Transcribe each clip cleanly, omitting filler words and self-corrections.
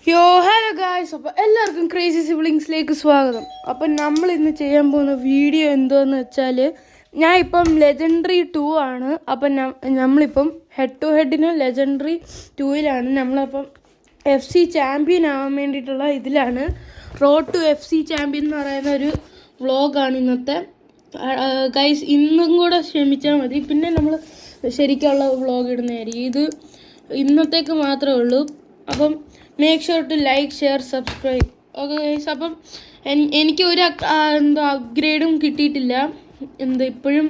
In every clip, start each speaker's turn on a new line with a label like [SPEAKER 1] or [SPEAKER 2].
[SPEAKER 1] Hello guys. അപ്പോൾ എല്ലാവർക്കും crazy സിബ്ലിങ്സിലേക്ക് സ്വാഗതം. അപ്പം നമ്മൾ ഇന്ന് ചെയ്യാൻ പോകുന്ന വീഡിയോ എന്താണെന്ന് വെച്ചാൽ, ഞാൻ ഇപ്പം ലെജൻഡറി 2 ആണ്. അപ്പം നമ്മളിപ്പം ഹെഡ് ടു ഹെഡിന് ലെജൻഡറി 2-ലാണ്. നമ്മളപ്പം FC ചാമ്പ്യൻ ആവാൻ വേണ്ടിയിട്ടുള്ള ഇതിലാണ്. റോഡ് ടു FC ചാമ്പ്യൻ എന്ന് പറയുന്ന ഒരു വ്ളോഗാണ് ഇന്നത്തെ. ഗൈസ് ഇന്നും കൂടെ ക്ഷമിച്ചാൽ മതി, പിന്നെ നമ്മൾ ശരിക്കുള്ള വ്ളോഗ് ഇടുന്നതായിരിക്കും. ഇത് ഇന്നത്തേക്ക് മാത്രമേ ഉള്ളൂ. അപ്പം make sure to like, share, subscribe. Okay guys. അപ്പം എനിക്ക് ഒരു അപ്ഗ്രേഡും കിട്ടിയിട്ടില്ല. ഇപ്പോഴും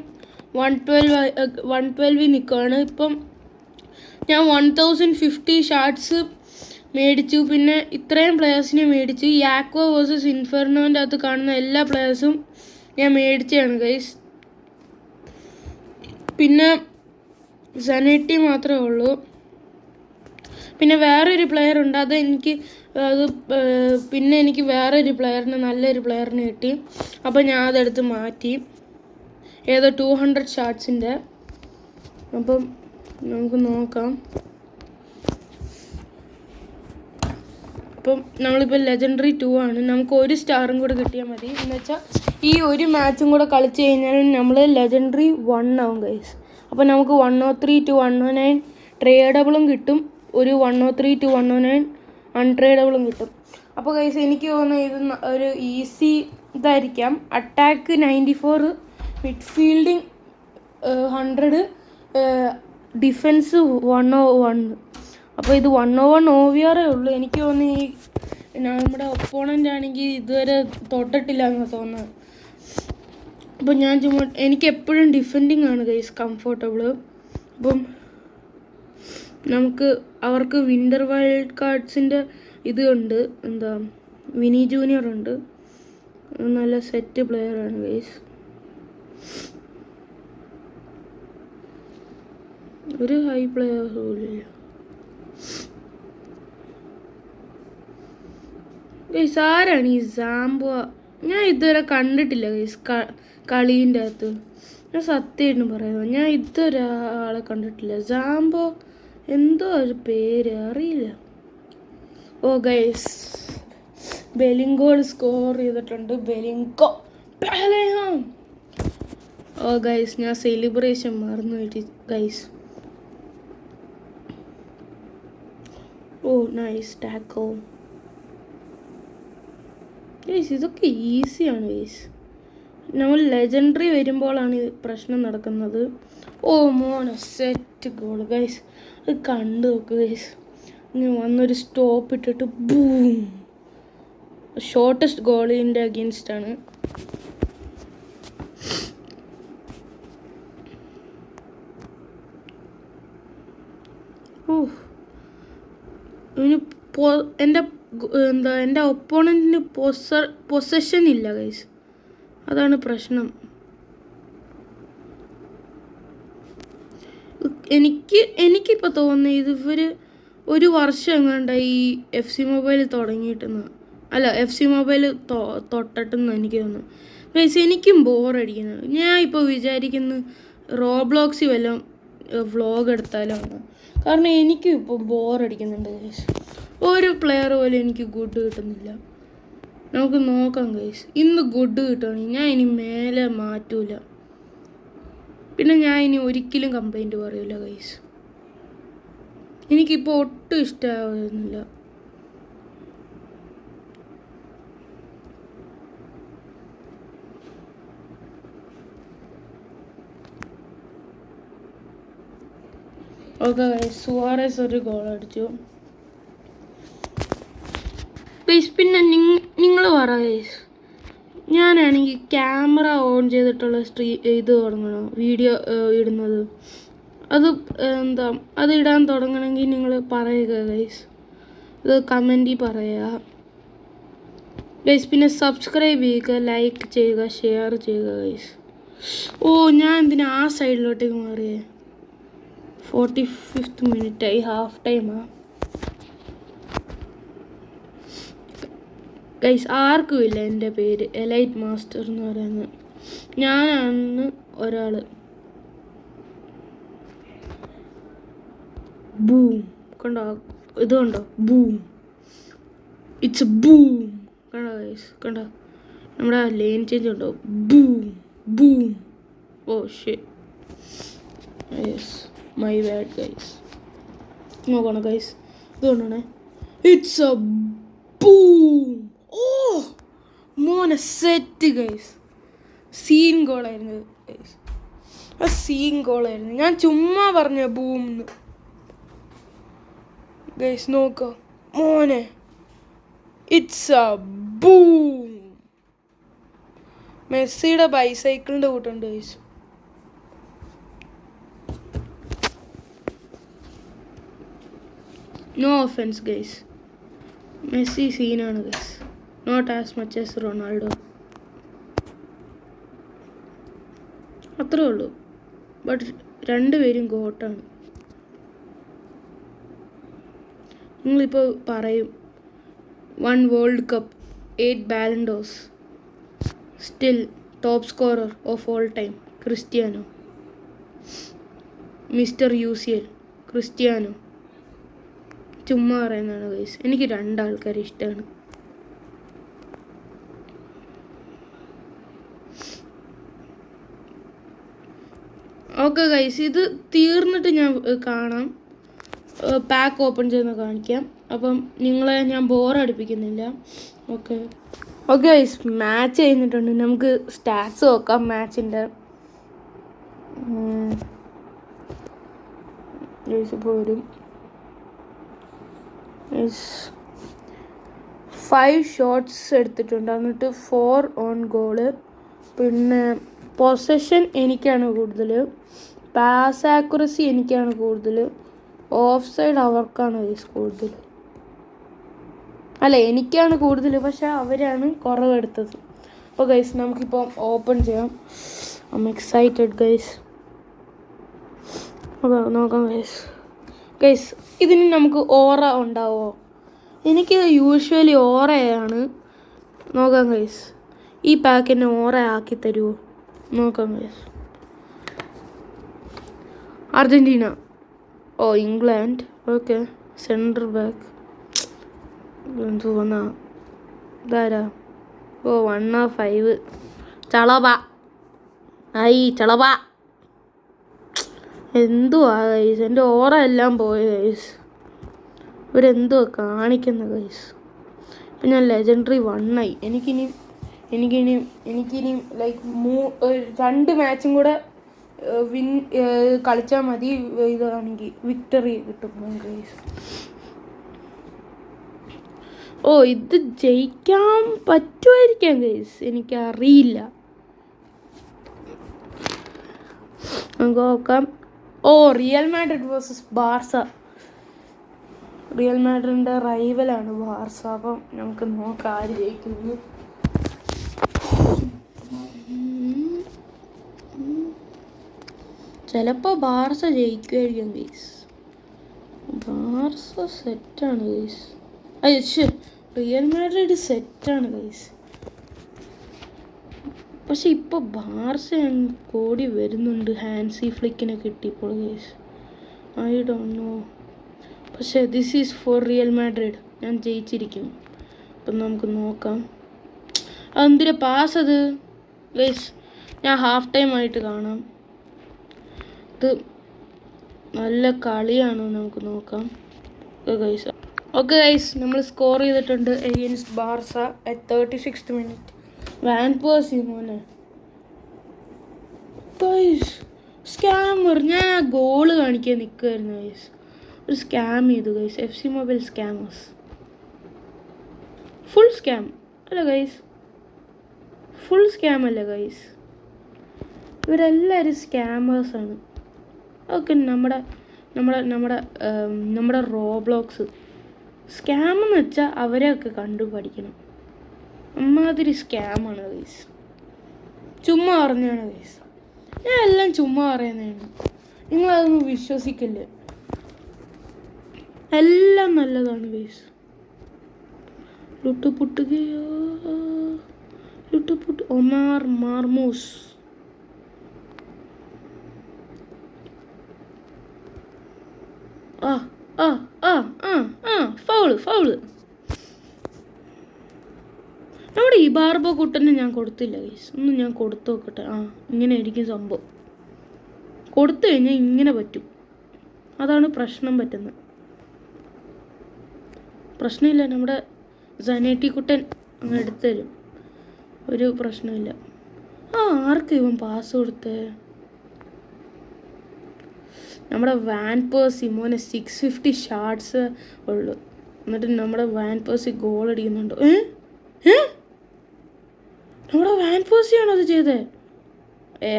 [SPEAKER 1] 112 നിൽക്കുകയാണ്. ഇപ്പം ഞാൻ 1050 ഷാർട്സ് മേടിച്ചു. പിന്നെ ഇത്രയും പ്ലെയേഴ്സിനെ മേടിച്ചു. ഈ ആക്വ വേഴ്സസ് ഇൻഫെർണോൻ്റെ അകത്ത് കാണുന്ന എല്ലാ പ്ലെയേഴ്സും ഞാൻ മേടിച്ചതാണ് ഗൈസ്. പിന്നെ സനറ്റി മാത്രമേ ഉള്ളൂ. പിന്നെ വേറൊരു പ്ലെയർ ഉണ്ട്, പിന്നെ എനിക്ക് വേറൊരു നല്ലൊരു പ്ലെയറിനെ കിട്ടി. അപ്പോൾ ഞാൻ അതെടുത്ത് മാറ്റി, ഏതോ 200 ഷാർട്സിൻ്റെ. അപ്പം നമുക്ക് നോക്കാം. അപ്പം നമ്മളിപ്പോൾ ലെജൻഡറി 2 ആണ്. നമുക്ക് ഒരു സ്റ്റാറും കൂടെ കിട്ടിയാൽ മതി. എന്ന് വെച്ചാൽ ഈ ഒരു മാച്ചും കൂടെ കളിച്ച് കഴിഞ്ഞാലും നമ്മൾ ലെജൻഡറി 1 ആവും ഗൈസ്. അപ്പോൾ നമുക്ക് 103 to 109 ട്രേഡബിളും കിട്ടും, ഒരു 103 to 109 അൺട്രേഡബിളും കിട്ടും. അപ്പോൾ ഗൈസ് എനിക്ക് തോന്നുന്നു ഇത് ഒരു ഈസി ഇതായിരിക്കാം. Attack 94, midfielding 100, defence 101. അപ്പോൾ ഇത് 101 OVR ഉള്ളൂ. എനിക്ക് തോന്നുന്നു ഈ നമ്മുടെ ഒപ്പോണൻ്റ് ആണെങ്കിൽ ഇതുവരെ തൊട്ടിട്ടില്ല എന്ന് തോന്നുന്നത്. അപ്പോൾ എനിക്ക് എപ്പോഴും ഡിഫെൻഡിങ് ആണ് ഗൈസ് കംഫർട്ടബിൾ. അപ്പം അവർക്ക് വിൻ്റർ വൈൽഡ് കാർഡ്സിൻ്റെ ഉണ്ട്, വിനി ജൂനിയർ ഉണ്ട്. നല്ല സെറ്റ് പ്ലെയറാണ് ഗൈസ്. ഒരു ഹൈ പ്ലെയർ പോലില്ല ഗൈസ്. ആരാണ് ഈ സാംബോ? ഞാൻ ഇതുവരെ കണ്ടിട്ടില്ല ഗൈസ് കളീൻ്റെ അകത്ത്. ഞാൻ സത്യമായിട്ടും പറയുക, ഞാൻ ഇതൊരാളെ കണ്ടിട്ടില്ല. സാംബോ എന്തോ ഒരു പേര് അറിയില്ല. ഓ ഗൈസ്, ബെലിംഗോൾ സ്കോർ ചെയ്തിട്ടുണ്ട്. ഓ ഗൈസ്, ഞാൻ സെലിബ്രേഷൻ മറന്നു പോയിട്ട് ഗൈസ്. ഓ നൈസ് ടാക്കോ ഗൈസ്. ഇതൊക്കെ ഈസിയാണ് ഗൈസ്. നമ്മൾ ലെജൻഡറി വരുമ്പോഴാണ് പ്രശ്നം നടക്കുന്നത്. ഓ മോനെ, സെറ്റ് ഗോൾ ഗൈസ്. അത് കണ്ടു നോക്ക് ഗൈസ്. ഇങ്ങനെ വന്നൊരു സ്റ്റോപ്പ് ഇട്ടിട്ട് ബൂം, ഷോർട്ടസ്റ്റ് ഗോളിൻ്റെ അഗെയിൻസ്റ്റാണ്. ഓ എൻ്റെ ഒപ്പോണൻറ്റിന് പൊസഷൻ ഇല്ല ഗൈസ്. അതാണ് പ്രശ്നം. എനിക്കിപ്പോൾ തോന്നുന്നത് ഇവർ ഒരു വർഷം എങ്ങാണ്ടായി ഈ FC മൊബൈൽ തുടങ്ങിയിട്ടെന്ന്, അല്ല FC മൊബൈൽ തൊട്ടിട്ടെന്ന് എനിക്ക് തോന്നുന്നു ഗൈസ്. എനിക്കും ബോറടിക്കുന്നത്. ഞാൻ ഇപ്പോൾ വിചാരിക്കുന്നു റോബ്ലോക്സിൽ വല്ലതും വ്ളോഗ് എടുത്താലോ എന്ന്. കാരണം എനിക്കും ഇപ്പോൾ ബോറടിക്കുന്നുണ്ട് ഗൈസ്. ഒരു പ്ലെയർ പോലും എനിക്ക് ഗുഡ് കിട്ടുന്നില്ല. നമുക്ക് നോക്കാം ഗൈസ്. ഇന്ന് ഗുഡ് കിട്ടുകയാണെങ്കിൽ ഞാൻ ഇനി മേലെ മാറ്റൂല. പിന്നെ ഞാൻ ഇനി ഒരിക്കലും കംപ്ലൈൻറ്റ് പറയില്ല ഗൈസ്. എനിക്കിപ്പോൾ ഒട്ടും ഇഷ്ടമാവുന്നില്ല. ഓക്കെ ഗൈസ്, സുവാറസ് ഒരു ഗോൾ അടിച്ചു ഗൈസ്. പിന്നെ നിങ്ങൾ പറ ഗൈസ്, ഞാനാണെങ്കിൽ ക്യാമറ ഓൺ ചെയ്തിട്ടുള്ള ഇത് തുടങ്ങണോ വീഡിയോ ഇടുന്നത്? അത് ഇടാൻ തുടങ്ങണമെങ്കിൽ നിങ്ങൾ പറയുക ഗൈസ്. ഇത് കമൻറ്റിൽ പറയുക ഗൈസ്. പിന്നെ സബ്സ്ക്രൈബ് ചെയ്യുക, ലൈക്ക് ചെയ്യുക, ഷെയർ ചെയ്യുക ഗൈസ്. ഓ, ഞാൻ എന്തിനാ ആ സൈഡിലോട്ടേക്ക് മാറിയേ? 45th മിനിറ്റായി, ഹാഫ് ടൈമാ ഗൈസ്. ആർക്കും ഇല്ല എൻ്റെ പേര് എലൈറ്റ് മാസ്റ്റർ എന്ന് പറയുന്നത്. ഞാനാണ് ഒരാൾ. ബൂം കണ്ടോ? ഇതുണ്ടോ? ബൂം. It's boom. കണ്ടോ ഗൈസ്, കണ്ടോ നമ്മുടെ ലെയിൻ ചേഞ്ച് ഉണ്ടോ? Boom boom. Oh shit, yes my bad guys. നോക്കണം ഗൈസ്, ഇതുകൊണ്ടാണ്. It's a boom. ഓ മോനെ സെറ്റ് ഗൈസ്. സീൻ ഗോളായിരുന്നു ഗൈസ്, ആ സീൻ ഗോളായിരുന്നു. ഞാൻ ചുമ്മാ പറഞ്ഞ ബൂംന്ന് ഗൈസ്. നോക്കോ മോനെ, ഇറ്റ്സ് എ ബൂം. മെസ്സിയുടെ ബൈസൈക്കിളിൻ്റെ കൂട്ടുണ്ട് guys. No offence guys, Messi സീനാണ് guys, not as much as Ronaldo. അത്രേ ഉള്ളൂ. ബട്ട് രണ്ടുപേരും ഗോട്ടാണ്. നിങ്ങളിപ്പോൾ പറയും 1 world cup, 8 Ballon d'Ors, still top scorer of all time Cristiano, mister UCL Cristiano. ചുമ്മാ പറയുന്നതാണ് ഗൈസ്. എനിക്ക് രണ്ടാൾക്കാരെ ഇഷ്ടമാണ്. ഓക്കെ ഗൈസ്, ഇത് തീർന്നിട്ട് ഞാൻ കാണാം, പാക്ക് ഓപ്പൺ ചെയ്യുന്ന കാണിക്കാം. അപ്പം നിങ്ങളെ ഞാൻ ബോറടിപ്പിക്കുന്നില്ല. ഓക്കെ ഓക്കെ ഗൈസ്, മാച്ച് കഴിഞ്ഞിട്ടുണ്ട്. നമുക്ക് സ്റ്റാറ്റ്സ് നോക്കാം മാച്ചിൻ്റെ. ഗൈസ് ഇപ്പോൾ വരും. 5 ഷോട്ട്സ് എടുത്തിട്ടുണ്ട്, എന്നിട്ട് 4 ഓൺ ഗോള്. പിന്നെ പൊസഷൻ എനിക്കാണ് കൂടുതൽ, പാസ് ആക്യുറസി എനിക്കാണ് കൂടുതൽ, ഓഫ് സൈഡ് അവർക്കാണ് ഗൈസ് കൂടുതൽ. അല്ല, എനിക്കാണ് കൂടുതൽ, പക്ഷെ അവരാണ് കുറവെടുത്തത്. അപ്പോൾ ഗൈസ് നമുക്കിപ്പോൾ ഓപ്പൺ ചെയ്യാം. I M excited guys. Okay നോക്കാം ഗൈസ്. ഗൈസ് ഇതിന് നമുക്ക് ഓറ ഉണ്ടാവുമോ? എനിക്ക് യൂഷ്വലി ഓറയാണ്. നോക്കാം ഗൈസ്, ഈ പാക്കിനെ ഓറ ആക്കി തരുമോ? നോക്കാം ഗൈസ്. അർജൻറ്റീന, ഓ ഇംഗ്ലണ്ട്, ഓക്കെ. സെൻറ്റർ ബാക്ക് തോന്നാ ഇതാരാ? ഓ 1/5 ചളബ. ചളബ എന്തുവാ ഗൈസ്, എൻ്റെ ഓറ എല്ലാം പോയ ഗൈസ്. ഇവരെന്തുവാ കാണിക്കുന്ന ഗൈസ്. ഇപ്പം ഞാൻ ലെജൻഡറി 1 ആയി. എനിക്കിനി ലൈക്ക് 2 മാച്ചും കൂടെ കളിച്ചാൽ മതി. ഇതാണെങ്കിൽ വിക്ടറി കിട്ടും ഗൈസ്. ഓ ഇത് ജയിക്കാൻ പറ്റുമായിരിക്കാം ഗൈസ്, എനിക്കറിയില്ല. നമുക്ക് നോക്കാം. Oh Real Madrid versus Barca. Real മാഡ്രിഡിൻ്റെ റൈവലാണ് ബാർസ. അപ്പം നമുക്ക് നോക്കാം ആര് ജയിക്കുന്നു. ചിലപ്പോൾ ബാർസ ജയിക്കുമായിരിക്കും ഗൈസ്. ബാർസ സെറ്റാണ് ഗൈസ്. റിയൽ മാഡ്രിഡ് സെറ്റാണ് ഗൈസ്. പക്ഷെ ഇപ്പോൾ ബാർസ കൂടി വരുന്നുണ്ട്. ഹാൻസി ഫ്ലിക്കിനെ കിട്ടിയപ്പോൾ ഗൈസ്. I don't know. പക്ഷേ this is for Real Madrid. ഞാൻ ജയിച്ചിരിക്കും. അപ്പം നമുക്ക് നോക്കാം. അതെന്തിനാ പാസ് അത് ഗൈസ്? ഞാൻ ഹാഫ് ടൈം ആയിട്ട് കാണാം. ഇത് നല്ല കളിയാണോ നമുക്ക് നോക്കാം. ഗൈസ് ഓക്കെ ഗൈസ്, നമ്മൾ സ്കോർ ചെയ്തിട്ടുണ്ട് against Barca at 36th minute. Van Percy മോനെ ഗൈസ്, സ്കാമർ. ഞാൻ ആ ഗോള് കാണിക്കാൻ നിൽക്കുമായിരുന്നു ഗൈസ്. ഒരു സ്കാം ചെയ്തു guys. FC mobile scammers. Full scam അല്ല ഗൈസ്, ഫുൾ സ്കാം അല്ല ഗൈസ്. ഇവരെല്ലാവരും സ്കാമേഴ്സാണ്. ഓക്കെ, നമ്മുടെ റോബ്ലോക്സ് സ്കാം എന്ന് വെച്ചാൽ അവരെയൊക്കെ കണ്ടുപഠിക്കണം. അമ്മാതിരി സ്കാമാണ് ഗൈസ്. ചുമ്മാ പറഞ്ഞാണ് ഗൈസ്. ഞാൻ എല്ലാം ചുമ്മാ പറയുന്നതാണ്, നിങ്ങളതൊന്നും വിശ്വസിക്കില്ല. എല്ലാം നല്ലതാണ് ഗൈസ്. ലുട്ടുപുട്ട് ഒമാർ മാർമൂസ്. ഫൗള്. നമ്മുടെ ഈ ബാർബോ കുട്ടനെ ഞാൻ കൊടുത്തില്ല ഗൈസ്. ഒന്ന് ഞാൻ കൊടുത്തു നോക്കട്ടെ. ആ, ഇങ്ങനെ ആയിരിക്കും സംഭവം. കൊടുത്തു കഴിഞ്ഞാൽ ഇങ്ങനെ പറ്റും. അതാണ് പ്രശ്നം പറ്റുന്നത്. പ്രശ്നമില്ല, നമ്മുടെ സനേറ്റി കുട്ടൻ അങ്ങ് എടുത്തു തരും. ഒരു പ്രശ്നമില്ല. ആ, ആർക്ക് ഇവൻ പാസ് കൊടുത്തേ? നമ്മുടെ വാൻ പേഴ്സി മോനെ 650 ഷാർട്സ് ഉള്ളു. എന്നിട്ട് നമ്മുടെ വാൻ പേഴ്സി ഗോൾ അടിക്കുന്നുണ്ടോ? നമ്മുടെ വാൻ പേഴ്സിയാണോ അത് ചെയ്തേ?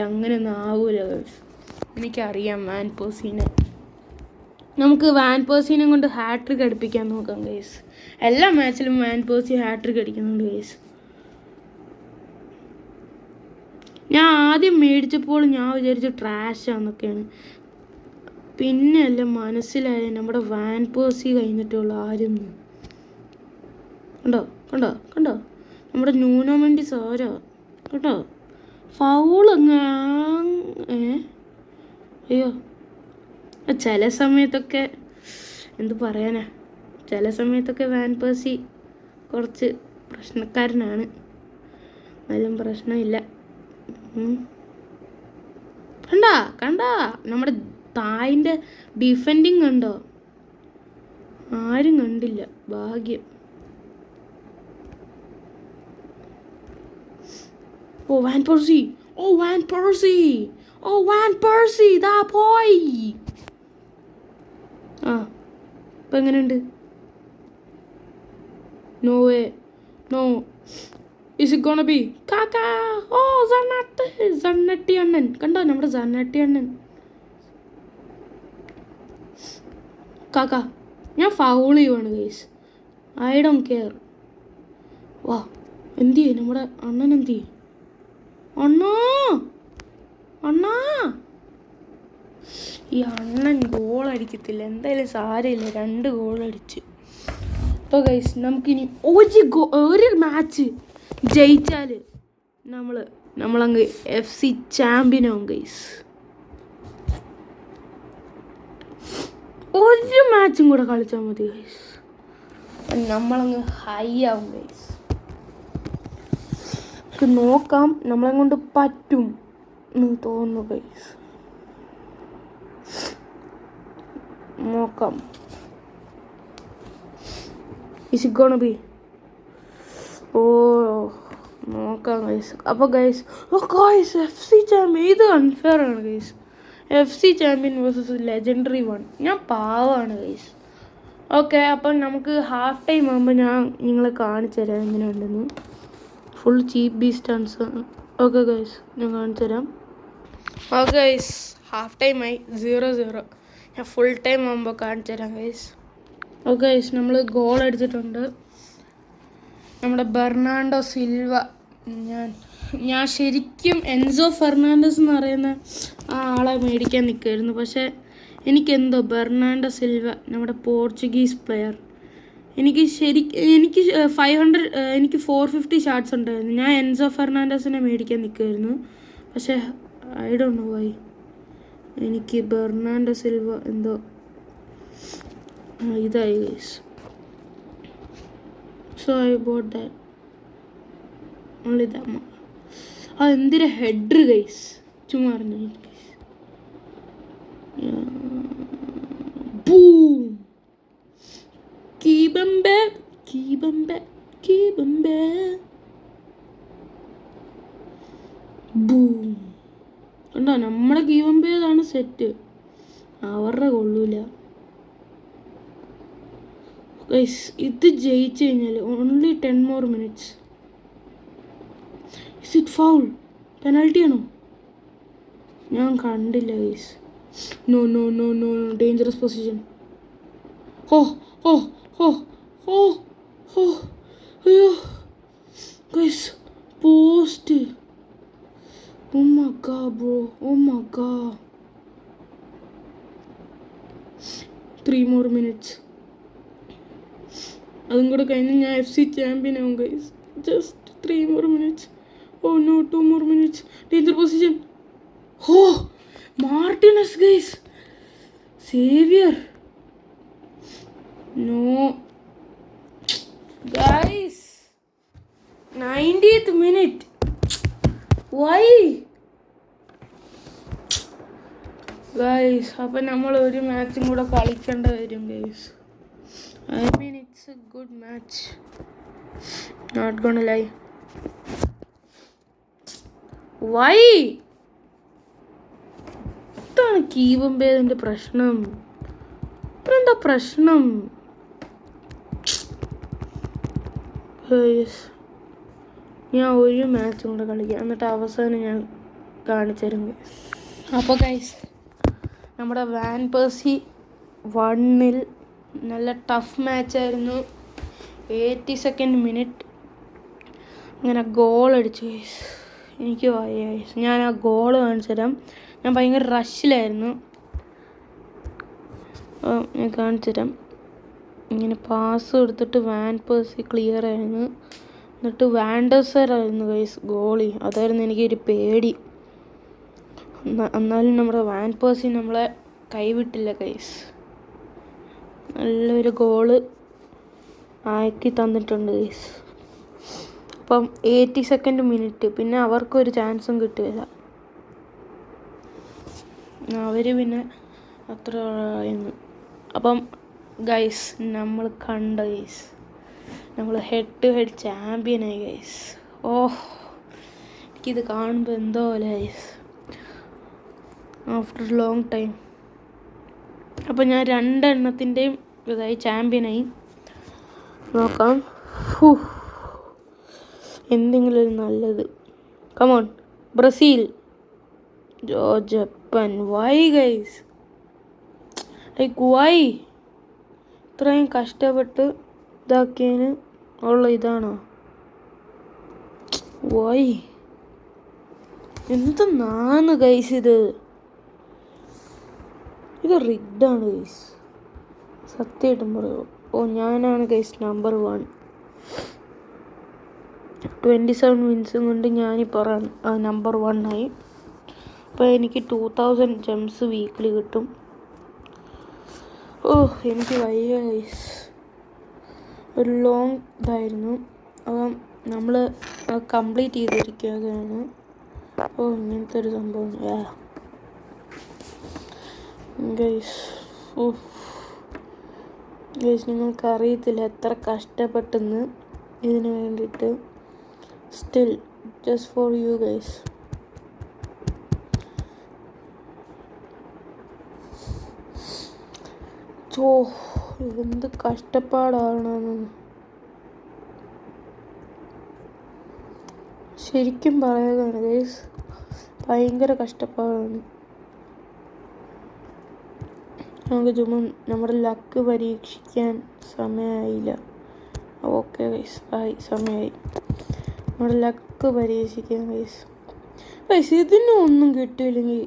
[SPEAKER 1] അങ്ങനെയൊന്നും ആവൂല. എനിക്കറിയാം വാൻ പേഴ്സീനെ. നമുക്ക് വാൻ പേഴ്സീനെ കൊണ്ട് ഹാട്രിക് അടിപ്പിക്കാൻ നോക്കാം ഗൈസ്. എല്ലാ മാച്ചിലും വാൻ പേഴ്സി ഹാട്രിക് അടിക്കുന്നുണ്ട് ഗൈസ്. ഞാൻ ആദ്യം മേടിച്ചപ്പോൾ ഞാൻ വിചാരിച്ചു ട്രാഷാന്നൊക്കെയാണ്. പിന്നെ എല്ലാം മനസ്സിലായ നമ്മുടെ വാൻ പേഴ്സി കഴിഞ്ഞിട്ടുള്ള ആരും. കണ്ടോ കണ്ടോ കണ്ടോ, നമ്മുടെ ന്യൂനോ മെൻഡിസ് ആരാ കേട്ടോ, ഫൗളങ്ങ്. അയ്യോ, ചില സമയത്തൊക്കെ എന്ത് പറയാനാ, ചില സമയത്തൊക്കെ വാൻ പേഴ്സി കുറച്ച് പ്രശ്നക്കാരനാണ്. എന്നാലും പ്രശ്നമില്ല. കണ്ടാ കണ്ടാ നമ്മുടെ തായിൻ്റെ ഡിഫെൻഡിങ് കണ്ടോ? ആരും കണ്ടില്ല, ഭാഗ്യം. ഓ വാൻ പേഴ്സി, ഓ വാൻ പേഴ്സി, ഓ വാൻ പേഴ്സി, ദാ പോയി. ആ, ഇപ്പം എങ്ങനെയുണ്ട്? No way, no. Is it gonna be കാക്ക? ഓ സണ്ണട്ടി അണ്ണൻ കണ്ടോ, നമ്മുടെ സണ്ണട്ടി അണ്ണൻ. കാക്ക, ഞാൻ ഫൗൾ ചെയ്യുവാണ് ഗൈസ്. I don't care. വാ, എന്ത് ചെയ്യും നമ്മുടെ അണ്ണൻ? എന്ത് ചെയ്യും അണ്ണാ? അണ്ണാ, ഈ അണ്ണൻ ഗോൾ അടിക്കത്തില്ല. എന്തായാലും സാരമില്ല, 2 ഗോൾ അടിച്ച്. അപ്പോൾ ഗൈസ് നമുക്കിനി ഒരു മാച്ച് ജയിച്ചാൽ നമ്മളങ്ങ് FC ചാമ്പ്യനാവും ഗൈസ്. ഒരു മാച്ചും കൂടെ കളിച്ചാൽ മതി ഗൈസ്, നമ്മളങ്ങ് ഹൈ ആവും ഗൈസ്. നോക്കാം, നമ്മളെ കൊണ്ട് പറ്റും എന്ന് തോന്നുന്നു ഗൈസ്. നോക്കാം. Is it gonna be? ഓ, നോക്കാം ഗൈസ്. അപ്പോൾ ഗൈസ്, FC ചാമ്പ്യൻ, ഇത് അൺഫെയർ ആണ് guys. FC champion versus legendary 1. ഞാൻ പാവമാണ് ഗൈസ്. ഓക്കെ, അപ്പം നമുക്ക് ഹാഫ് ടൈം ആകുമ്പോൾ ഞാൻ നിങ്ങളെ കാണിച്ചു തരാം എങ്ങനെയുണ്ടെന്ന്. ഫുൾ ചീപ്പ് ബീസ്റ്റാൻസ്. ഓക്കെ ഗൈസ്, ഞാൻ കാണിച്ചു തരാം. ഓക്കെ ഗൈസ്, ഹാഫ് ടൈം ആയി, 0-0. ഞാൻ ഫുൾ ടൈം ആകുമ്പോൾ കാണിച്ചു തരാം ഗൈസ്. ഓക്കെ ഗൈസ്, നമ്മൾ ഗോൾ അടിച്ചിട്ടുണ്ട്. നമ്മുടെ ബെർണാണ്ടോ സിൽവ. ഞാൻ ശരിക്കും എൻസോ ഫെർണാണ്ടസ് എന്ന് പറയുന്ന ആ ആളെ മേടിക്കാൻ നിൽക്കുമായിരുന്നു. പക്ഷേ എനിക്കെന്തോ ബെർണാണ്ടോ സിൽവ, നമ്മുടെ പോർച്ചുഗീസ് പ്ലെയർ, എനിക്ക് 500, എനിക്ക് 450 ഷാർട്സ് ഉണ്ടായിരുന്നു. ഞാൻ എൻസോ ഫെർണാണ്ടസിനെ മേടിക്കാൻ നിൽക്കുമായിരുന്നു. പക്ഷേ ഐ ഡോണ്ട് നോ വൈ എനിക്ക് ബെർണാണ്ടോ സിൽവ എന്തോ ഇതായി guys. So I bought that only that. അതെന്തിനാ ഹെഡർ ഗൈസ്, ചുമ്മാ പറഞ്ഞു. ബൂം, കീബംബെ കീബംബെ കീബംബെ, ബൂം. കണ്ടോ, നമ്മുടെ കീബംബേതാണ് സെറ്റ്, അവരുടെ കൊള്ളൂല ഗൈസ്. ഇത് ജയിച്ചു കഴിഞ്ഞാൽ only 10 more minutes. Is it foul? Penalty ആണോ? ഞാൻ കണ്ടില്ല guys. No no no no no, dangerous position. Oh oh oh oh oh, അയ്യോ guys, post. Oh my God bro, oh my God. 3 more minutes. അതും കൂടെ കഴിഞ്ഞ് ഞാൻ FC champion ആവും guys. Just 3 more minutes. Oh no, 2 more minutes. Danger position. Oh, Martinez guys, saviour. No guys, 9 90th minute. Why? Guys, അപ്പം നമ്മൾ ഒരു മാച്ചും കൂടെ കളിക്കേണ്ടി വരും guys. I mean, it's a good match. Not gonna lie. Why? എന്താണ് കീബമ്പേതിൻ്റെ പ്രശ്നം? എന്താ പ്രശ്നം? ഞാൻ ഒരു മാച്ചും കൂടെ കളിക്കാം, എന്നിട്ട് അവസാനം ഞാൻ കാണിച്ചു തരും ഗൈസ്. അപ്പോൾ ഗൈസ്, നമ്മുടെ വാൻ പേഴ്സി 1-ൽ നല്ല ടഫ് മാച്ചായിരുന്നു. 82nd minute അങ്ങനെ ഗോൾ അടിച്ചു ഗൈസ്. എനിക്ക് വയ്യ ഗൈസ്. ഞാൻ ആ ഗോൾ കാണിച്ചു തരാം. ഞാൻ ഭയങ്കര റഷിലായിരുന്നു. ഞാൻ കാണിച്ചു തരാം. ഇങ്ങനെ പാസ് കൊടുത്തിട്ട് വാൻ പേഴ്സി ക്ലിയർ ആയിരുന്നു. എന്നിട്ട് വാൻഡർസറായിരുന്നു ഗൈസ് ഗോളി. അതായിരുന്നു എനിക്കൊരു പേടി. എന്നാലും നമ്മുടെ വാൻ പേഴ്സി നമ്മളെ കൈവിട്ടില്ല ഗൈസ്. നല്ലൊരു ഗോള് ആക്കി തന്നിട്ടുണ്ട് ഗൈസ്. അപ്പം 82nd minute പിന്നെ അവർക്കൊരു ചാൻസും കിട്ടുകയില്ല. അവർ പിന്നെ അത്ര ആയിരുന്നു. അപ്പം ഗൈസ്, നമ്മൾ കണ്ട ഗൈസ്, നമ്മൾ ഹെഡ് ടു ഹെഡ് ചാമ്പ്യനായി ഗൈസ്. എനിക്കിത് കാണുമ്പോൾ എന്തോ പോലെ ഗൈസ്, ആഫ്റ്റർ ലോങ് ടൈം. അപ്പം ഞാൻ 2 എണ്ണത്തിൻ്റെയും ഇതായി ചാമ്പ്യനായി. നോക്കാം എന്തെങ്കിലും ഒരു നല്ലത്. Come on Brazil, Japan. Why guys? Like why? ഇത്രയും കഷ്ടപ്പെട്ട് ഇതാക്കിയതിന് ഉള്ള ഇതാണോ? വൈ? എന്തെന്നാണ് ഗൈസ് ഇത് റിഗ്ഡാണ് ഗൈസ്, സത്യമായിട്ടും പറയുമോ? ഞാനാണ് ഗൈസ് നമ്പർ 1. 27 വിൻസും കൊണ്ട് ഞാനിപ്പോൾ നമ്പർ 1 ആയി. അപ്പോൾ എനിക്ക് 2000 ജെംസ് വീക്കിലി കിട്ടും. എനിക്ക് വയ്യ ഗൈസ്. ഒരു ലോങ് ഇതായിരുന്നു. അപ്പം നമ്മൾ കംപ്ലീറ്റ് ചെയ്തിരിക്കുകയാണ്. ഇങ്ങനത്തെ ഒരു സംഭവം ഗൈസ്. ഗൈസ്, നിങ്ങൾക്കറിയത്തില്ല എത്ര കഷ്ടപ്പെട്ടെന്ന് ഇതിന് വേണ്ടിയിട്ട്. Still just for you guys. എന്ത് കഷ്ടപ്പാടാണെന്ന് ശരിക്കും പറയുകയാണ് ഗൈസ്. ഭയങ്കര കഷ്ടപ്പാടാണ്. നമുക്ക് ചുമ്മാ നമ്മുടെ ലക്ക് പരീക്ഷിക്കാൻ സമയമായില്ല. ഓക്കെ ഗൈസ്, സമയമായി. നമ്മുടെ ലക്ക് പരീക്ഷിക്കാൻ ഗൈസ്. ഇതിനും ഒന്നും കിട്ടിയില്ലെങ്കിൽ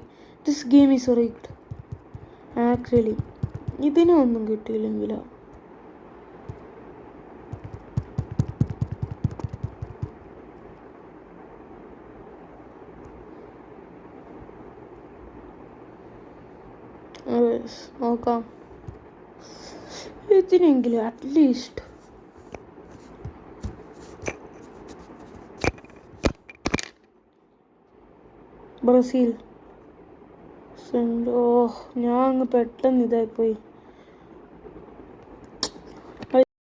[SPEAKER 1] this game is rigged actually. ഇതിനും ഒന്നും കിട്ടിയില്ലെങ്കിലോ? നോക്കാം. ഇതിനെങ്കിലും അറ്റ്ലീസ്റ്റ് ബ്രസീൽ. ഞാൻ അങ്ങ് പെട്ടെന്ന് ഇതായിപ്പോയി.